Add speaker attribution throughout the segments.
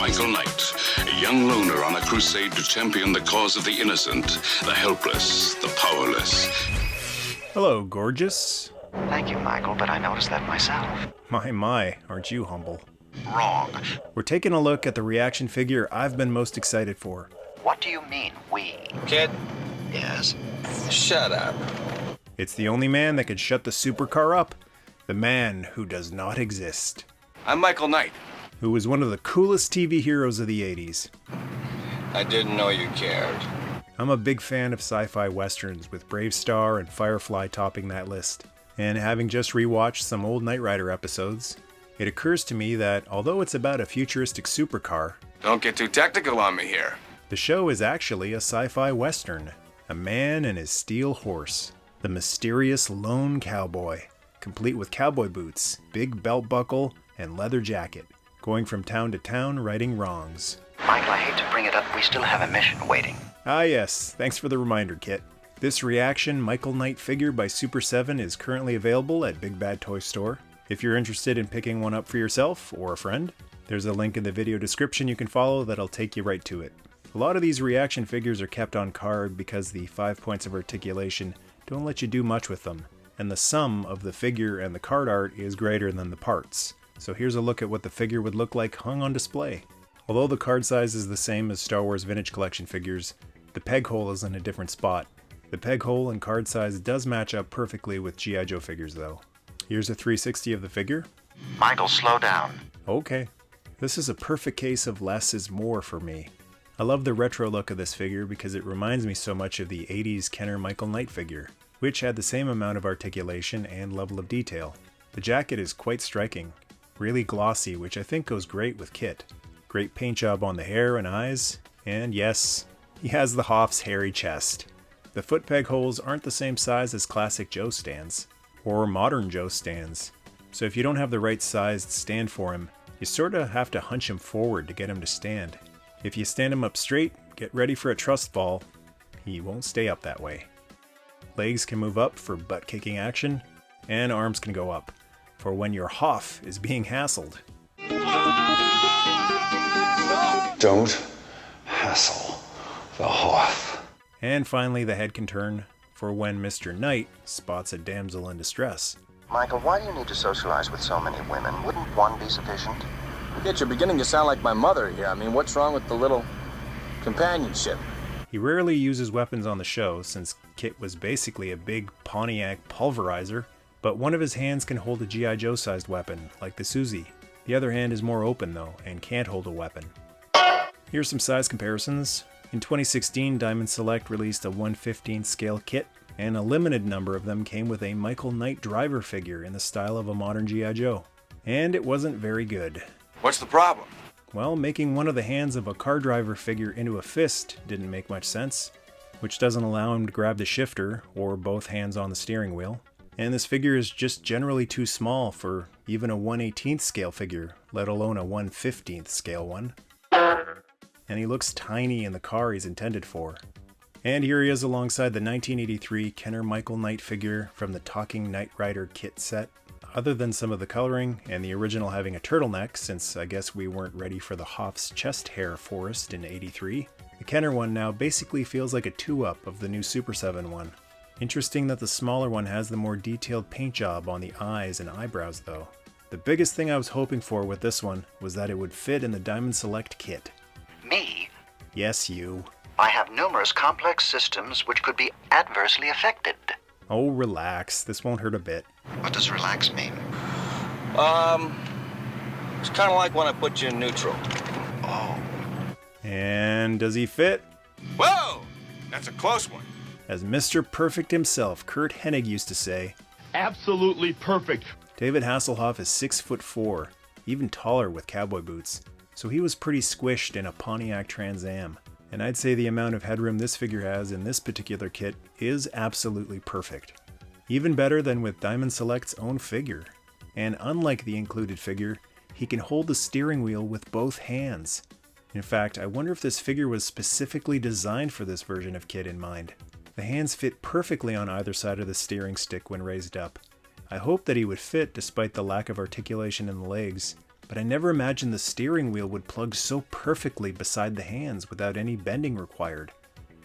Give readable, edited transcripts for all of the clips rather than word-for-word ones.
Speaker 1: Michael Knight, a young loner on a crusade to champion the cause of the innocent, the helpless, the powerless.
Speaker 2: Hello, gorgeous.
Speaker 3: Thank you, Michael, but I noticed that myself.
Speaker 2: My, aren't you humble?
Speaker 3: Wrong.
Speaker 2: We're taking a look at the reaction figure I've been most excited for.
Speaker 3: What do you mean, we?
Speaker 4: KITT,
Speaker 3: Yes?
Speaker 4: shut up.
Speaker 2: It's the only man that could shut the supercar up. The man who does not exist.
Speaker 4: I'm Michael Knight.
Speaker 2: Who was one of the coolest TV heroes of the 80s.
Speaker 4: I didn't know you cared.
Speaker 2: I'm a big fan of sci-fi westerns, with Brave Star and Firefly topping that list. And having just rewatched some old Knight Rider episodes, it occurs to me that although it's about a futuristic supercar,
Speaker 4: Don't get too technical on me here.
Speaker 2: the show is actually a sci-fi western. A man and his steel horse. The mysterious lone cowboy, complete with cowboy boots, big belt buckle, and leather jacket, going from town to town righting wrongs.
Speaker 3: Michael, I hate to bring it up, we still have a mission waiting.
Speaker 2: Ah yes, thanks for the reminder, KITT. This ReAction Michael Knight figure by Super 7 is currently available at Big Bad Toy Store. If you're interested in picking one up for yourself or a friend, there's a link in the video description you can follow that'll take you right to it. A lot of these ReAction figures are kept on card because the 5 points of articulation don't let you do much with them, and the sum of the figure and the card art is greater than the parts. So here's a look at what the figure would look like hung on display. Although the card size is the same as Star Wars Vintage Collection figures, the peg hole is in a different spot. The peg hole and card size does match up perfectly with G.I. Joe figures though. Here's a 360 of the figure.
Speaker 3: Michael, slow down.
Speaker 2: Okay. This is a perfect case of less is more for me. I love the retro look of this figure because it reminds me so much of the 80s Kenner Michael Knight figure, which had the same amount of articulation and level of detail. The jacket is quite striking, really glossy, which I think goes great with KITT. Great paint job on the hair and eyes, and yes, he has the Hoff's hairy chest. The foot peg holes aren't the same size as classic Joe stands, or modern Joe stands, so if you don't have the right sized stand for him, you sorta have to hunch him forward to get him to stand. If you stand him up straight, get ready for a trust fall, he won't stay up that way. Legs can move up for butt-kicking action, and arms can go up, for when your Hoff is being hassled.
Speaker 5: Don't hassle the Hoff.
Speaker 2: And finally the head can turn, for when Mr. Knight spots a damsel in distress.
Speaker 3: Michael, why do you need to socialize with so many women? Wouldn't one be sufficient?
Speaker 4: KITT, you're beginning to sound like my mother here. I mean, what's wrong with the little companionship?
Speaker 2: He rarely uses weapons on the show, since KITT was basically a big Pontiac pulverizer, but one of his hands can hold a G.I. Joe-sized weapon, like the Susie. The other hand is more open though, and can't hold a weapon. Here's some size comparisons. In 2016, Diamond Select released a 1/15 scale KITT, and a limited number of them came with a Michael Knight driver figure in the style of a modern G.I. Joe. And it wasn't very good.
Speaker 4: What's the problem?
Speaker 2: Well, making one of the hands of a car driver figure into a fist didn't make much sense, which doesn't allow him to grab the shifter or both hands on the steering wheel. And this figure is just generally too small for even a 1/18 scale figure, let alone a 1/15 scale one. And he looks tiny in the car he's intended for. And here he is alongside the 1983 Kenner Michael Knight figure from the Talking Knight Rider KITT set. Other than some of the coloring, and the original having a turtleneck, since I guess we weren't ready for the Hoff's chest hair forest in '83, the Kenner one now basically feels like a 2-up of the new Super 7 one. Interesting that the smaller one has the more detailed paint job on the eyes and eyebrows though. The biggest thing I was hoping for with this one was that it would fit in the Diamond Select KITT.
Speaker 3: Me?
Speaker 2: Yes, you.
Speaker 3: I have numerous complex systems which could be adversely affected.
Speaker 2: Oh, relax. This won't hurt a bit.
Speaker 3: What does relax mean?
Speaker 4: It's kind of like when I put you in neutral.
Speaker 3: Oh.
Speaker 2: And does he fit?
Speaker 4: Whoa! That's a close one.
Speaker 2: As Mr. Perfect himself, Kurt Hennig used to say,
Speaker 6: Absolutely perfect.
Speaker 2: David Hasselhoff is 6'4", even taller with cowboy boots, so he was pretty squished in a Pontiac Trans Am. And I'd say the amount of headroom this figure has in this particular kit is absolutely perfect. Even better than with Diamond Select's own figure. And unlike the included figure, he can hold the steering wheel with both hands. In fact, I wonder if this figure was specifically designed for this version of KITT in mind. The hands fit perfectly on either side of the steering stick when raised up. I hope that he would fit despite the lack of articulation in the legs, but I never imagined the steering wheel would plug so perfectly beside the hands without any bending required,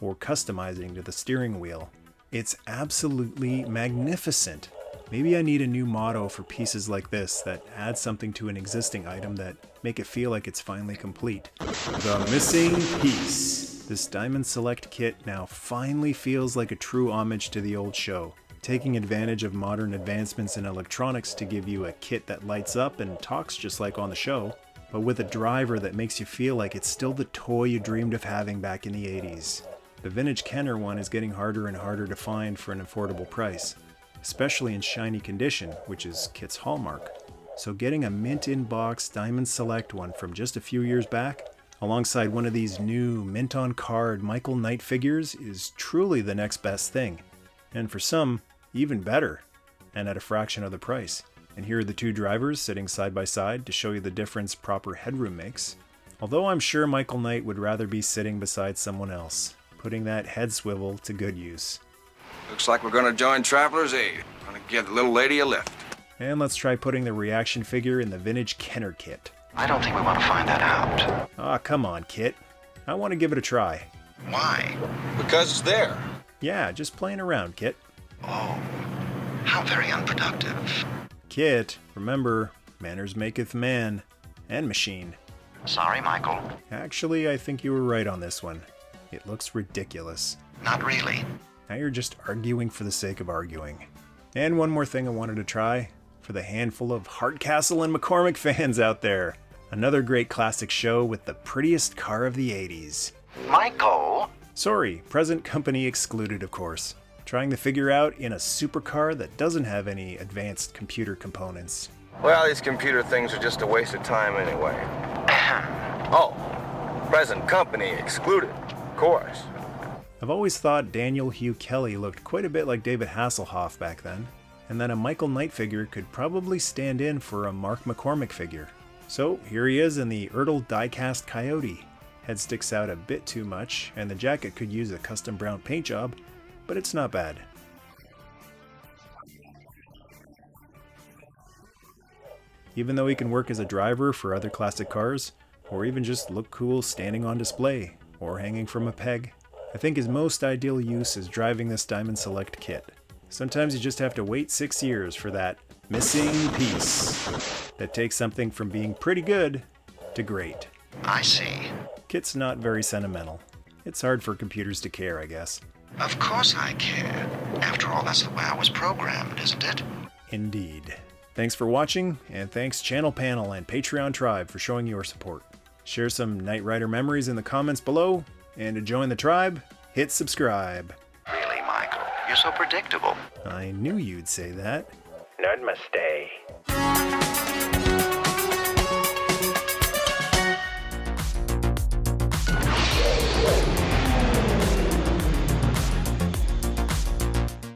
Speaker 2: or customizing to the steering wheel. It's absolutely magnificent. Maybe I need a new motto for pieces like this that add something to an existing item that make it feel like it's finally complete. The missing piece. This Diamond Select kit now finally feels like a true homage to the old show, taking advantage of modern advancements in electronics to give you a kit that lights up and talks just like on the show, but with a driver that makes you feel like it's still the toy you dreamed of having back in the 80s. The vintage Kenner one is getting harder and harder to find for an affordable price, especially in shiny condition, which is KITT's hallmark. So getting a mint in box Diamond Select one from just a few years back, alongside one of these new mint on card Michael Knight figures, is truly the next best thing. And for some, even better, and at a fraction of the price. And here are the two drivers sitting side by side to show you the difference proper headroom makes. Although I'm sure Michael Knight would rather be sitting beside someone else, putting that head swivel to good use.
Speaker 7: Looks like we're gonna join Traveler's Aid. Gonna give the little lady a lift.
Speaker 2: And let's try putting the ReAction figure in the vintage Kenner kit.
Speaker 3: I don't think we want to find that out.
Speaker 2: Ah, come on, KITT. I want to give it a try.
Speaker 3: Why?
Speaker 7: Because it's there.
Speaker 2: Yeah, just playing around, KITT.
Speaker 3: Oh, how very unproductive.
Speaker 2: KITT, remember, manners maketh man and machine.
Speaker 3: Sorry, Michael.
Speaker 2: Actually, I think you were right on this one. It looks ridiculous.
Speaker 3: Not really.
Speaker 2: Now you're just arguing for the sake of arguing. And one more thing I wanted to try, for the handful of Hardcastle and McCormick fans out there. Another great classic show with the prettiest car of the 80s.
Speaker 3: Michael?
Speaker 2: Sorry, present company excluded, of course. Trying the figure out in a supercar that doesn't have any advanced computer components.
Speaker 7: Well, these computer things are just a waste of time anyway. Oh, present company excluded, of course.
Speaker 2: I've always thought Daniel Hugh Kelly looked quite a bit like David Hasselhoff back then, and that a Michael Knight figure could probably stand in for a Mark McCormick figure. So here he is in the Ertl diecast Coyote. Head sticks out a bit too much, and the jacket could use a custom brown paint job, but it's not bad. Even though he can work as a driver for other classic cars, or even just look cool standing on display, or hanging from a peg, I think his most ideal use is driving this Diamond Select kit. Sometimes you just have to wait 6 years for that missing piece that takes something from being pretty good to great.
Speaker 3: I see.
Speaker 2: KITT's not very sentimental. It's hard for computers to care, I guess.
Speaker 3: Of course I care. After all, that's the way I was programmed, isn't it?
Speaker 2: Indeed. Thanks for watching, and thanks Channel Panel and Patreon Tribe for showing your support. Share some Knight Rider memories in the comments below, and to join the tribe, hit subscribe.
Speaker 3: Really, Michael? You're so predictable.
Speaker 2: I knew you'd say that.
Speaker 8: Namaste.